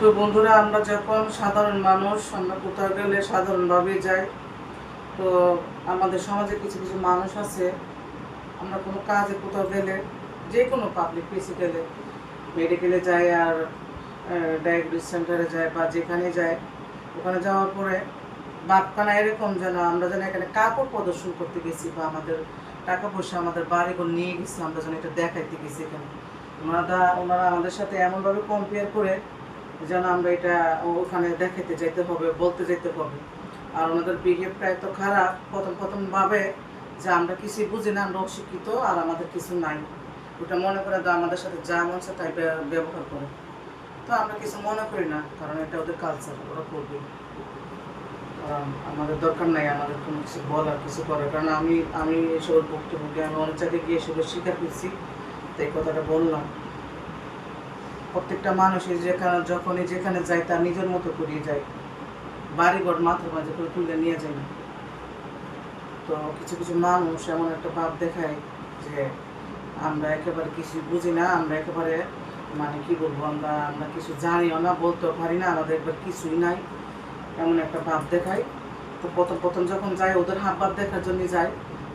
তো বন্ধুরা, আমরা যখন সাধারণ মানুষ, আমরা কোথাও গেলে সাধারণভাবেই যাই। তো আমাদের সমাজে কিছু কিছু মানুষ আছে, আমরা কোনো কাজে কোথাও গেলে, যে কোনো পাবলিক প্লেসে গেলে, মেডিকেলে যাই আর ডায়াগনোস সেন্টারে যায় বা যেখানে যায়, ওখানে যাওয়ার পরে বাপখানা এরকম যেন আমরা যেন এখানে কাপড় প্রদর্শন করতে গেছি বা আমাদের টাকা পয়সা আমাদের বাড়িঘর নিয়ে গেছি, আমরা যেন এটা দেখাইতে গেছি। এখানে ওনারা আমাদের সাথে এমনভাবে কম্পেয়ার করে যেন আমরা এটা ওখানে দেখাতে যেতে হবে, বলতে যেতে হবে। আর ওনাদের বিহেভটা এত খারাপ, প্রথম ভাবে যে আমরা কিছুই বুঝি না, আমরা অশিক্ষিত আর আমাদের কিছু নাই। ওটা মনে করে আমাদের সাথে যা মন চায় তাই ব্যবহার করে। তো আমরা কিছু মনে করি না, কারণ এটা ওদের কালচার, ওরা করবে। আমাদের দরকার নাই আমাদের কোনো কিছু বলার, কিছু করার। কারণ আমি এসব বক্তব্যকে আমি অনেক জায়গায় গিয়ে সেগুলো স্বীকার করছি, তো এই কথাটা বললাম। প্রত্যেকটা মানুষের যখনই যেখানে যায় তার নিজের মতো করিয়ে যায়, বাড়িঘর মাথার মাঝে করে তুলে নিয়ে যায় না। তো কিছু কিছু মানুষ এমন একটা ভাব দেখায় যে আমরা একেবারে কিছু বুঝি না, আমরা একেবারে মানে কি বলবো, আমরা কিছু জানিও না, বলতেও পারি না, আমাদের একবার কিছুই নাই, এমন একটা ভাব দেখায়। তো প্রথম যখন যায় ওদের হাব ভাব দেখার জন্য যায়,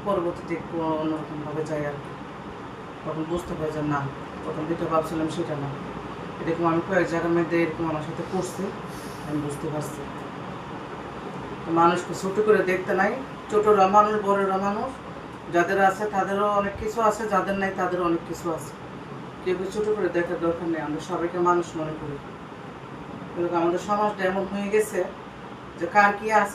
পরবর্তীতে একটু অন্যরকমভাবে যায় আর কি। তখন বুঝতে পারি যে না, প্রথম যেটা ভাবছিলাম সেটা না। এরকম আমি কয়েক জায়গার মধ্যে এরকম আমার সাথে করছি, আমি বুঝতে পারছি। মানুষকে ছোট করে দেখতে নাই, ছোটরা মানুষ, বড়রা মানুষ, যাদের আছে তাদেরও অনেক কিছু আছে, যাদের নাই তাদেরও অনেক কিছু আছে। কেউ ছোট করে দেখার দরকার নেই, আমরা সবাইকে মানুষ মনে করি। কিন্তু আমাদের সমাজটা এমন হয়ে গেছে যে কার কি আছে